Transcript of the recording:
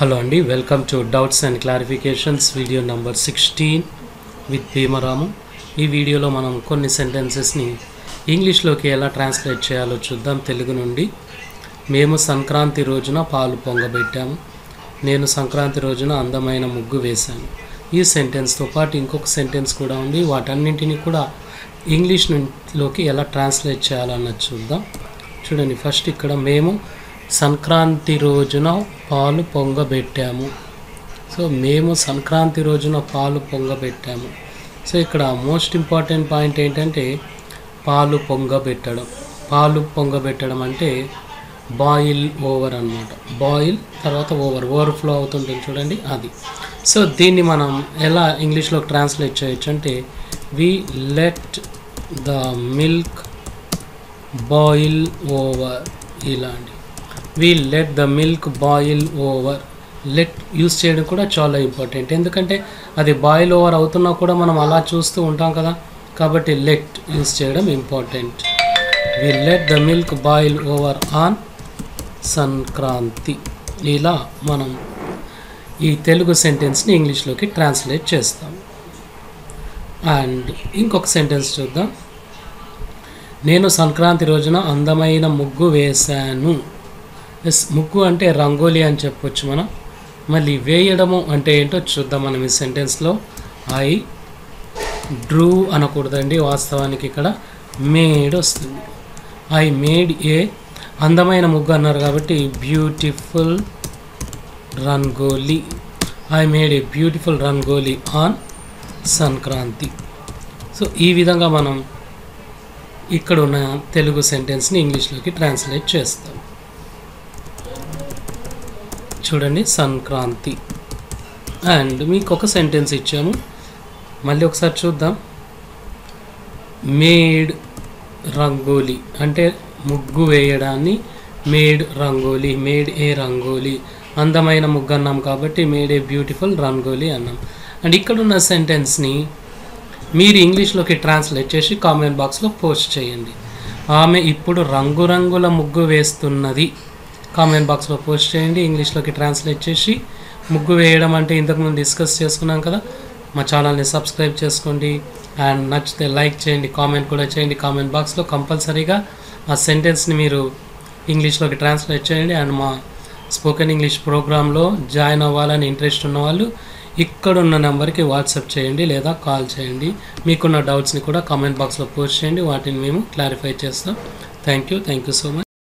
Hello Andy, welcome to Doubts and Clarifications video number 16 with Bhimaramu. ఈ వీడియోలో మనం కొన్ని సెంటెన్సెస్ని ఇంగ్లీష్లోకి ఎలా ట్రాన్స్లేట్ చేయాలో చూద్దాం. తెలుగు నుండి మేము సంక్రాంతి రోజున పాలు పొంగబెట్టాము, నేను సంక్రాంతి రోజున అందమైన ముగ్గు వేశాను. ఈ సెంటెన్స్తో పాటు ఇంకొక సెంటెన్స్ కూడా ఉంది. వాటన్నింటినీ కూడా ఇంగ్లీష్లోకి ఎలా ట్రాన్స్లేట్ చేయాలన్నది చూద్దాం. చూడండి, ఫస్ట్ ఇక్కడ మేము సంక్రాంతి రోజున పాలు పొంగబెట్టాము. సో మేము సంక్రాంతి రోజున పాలు పొంగబెట్టాము. సో ఇక్కడ మోస్ట్ ఇంపార్టెంట్ పాయింట్ ఏంటంటే పాలు పొంగబెట్టడం. పాలు పొంగబెట్టడం అంటే బాయిల్ ఓవర్ అన్నమాట. బాయిల్ తర్వాత ఓవర్ఫ్లో అవుతుంటుంది చూడండి, అది. సో దీన్ని మనం ఎలా ఇంగ్లీష్లో ట్రాన్స్లేట్ చేయొచ్చు అంటే we let the milk boil over. ఇలాంటి we let the milk boil over. Let use చేయడం కూడా చాలా ఇంపార్టెంట్, ఎందుకంటే అది బాయిల్ ఓవర్ అవుతున్నా కూడా మనం అలా చూస్తూ ఉంటాం కదా, కాబట్టి లెట్ యూస్ చేయడం important. We let the milk boil over on Sankranti. ఇలా మనం ఈ తెలుగు సెంటెన్స్ని ఇంగ్లీష్లోకి ట్రాన్స్లేట్ చేస్తాం. అండ్ ఇంకొక సెంటెన్స్ చూద్దాం. నేను సంక్రాంతి రోజున అందమైన ముగ్గు వేశాను. ముగ్గు అంటే రంగోలీ అని చెప్పొచ్చు మనం. మళ్ళీ వేయడము అంటే ఏంటో చూద్దాం మనం ఈ సెంటెన్స్లో. ఐ డ్రూ అనకూడదండి, వాస్తవానికి ఇక్కడ మేడ్ వస్తుంది. ఐ మేడ్ ఏ అందమైన ముగ్గు అన్నారు కాబట్టి beautiful rangoli. I made a beautiful rangoli on Sankranti. So ఈ విధంగా మనం ఇక్కడ ఉన్న తెలుగు సెంటెన్స్ని ఇంగ్లీష్లోకి ట్రాన్స్లేట్ చేస్తాం. చూడండి, సంక్రాంతి. అండ్ మీకు ఒక సెంటెన్స్ ఇచ్చాము, మళ్ళీ ఒకసారి చూద్దాం. మేడ్ రంగోలీ అంటే ముగ్గు వేయడాన్ని మేడ్ రంగోలీ, మేడ్ ఏ రంగోలీ. అందమైన ముగ్గు అన్నాం కాబట్టి మేడ్ ఏ బ్యూటిఫుల్ రంగోలీ అన్నాం. అండ్ ఇక్కడున్న సెంటెన్స్ని మీరు ఇంగ్లీష్లోకి ట్రాన్స్లేట్ చేసి కామెంట్ బాక్స్లో పోస్ట్ చేయండి. ఆమె ఇప్పుడు రంగురంగుల ముగ్గు వేస్తున్నది. కామెంట్ బాక్స్లో పోస్ట్ చేయండి. ఇంగ్లీష్లోకి ట్రాన్స్లేట్ చేసి ముగ్గు వేయడం అంటే ఇంతకుముందు డిస్కస్ చేసుకున్నాం కదా. మా ఛానల్ని సబ్స్క్రైబ్ చేసుకోండి. అండ్ నచ్చితే లైక్ చేయండి, కామెంట్ కూడా చేయండి. కామెంట్ బాక్స్లో కంపల్సరీగా ఆ సెంటెన్స్ని మీరు ఇంగ్లీష్లోకి ట్రాన్స్లేట్ చేయండి. అండ్ మా స్పోకెన్ ఇంగ్లీష్ ప్రోగ్రాంలో జాయిన్ అవ్వాలని ఇంట్రెస్ట్ ఉన్న వాళ్ళు ఇక్కడున్న నెంబర్కి వాట్సాప్ చేయండి లేదా కాల్ చేయండి. మీకున్న డౌట్స్ని కూడా కామెంట్ బాక్స్లో పోస్ట్ చేయండి, వాటిని మేము క్లారిఫై చేస్తాం. Thank you so much.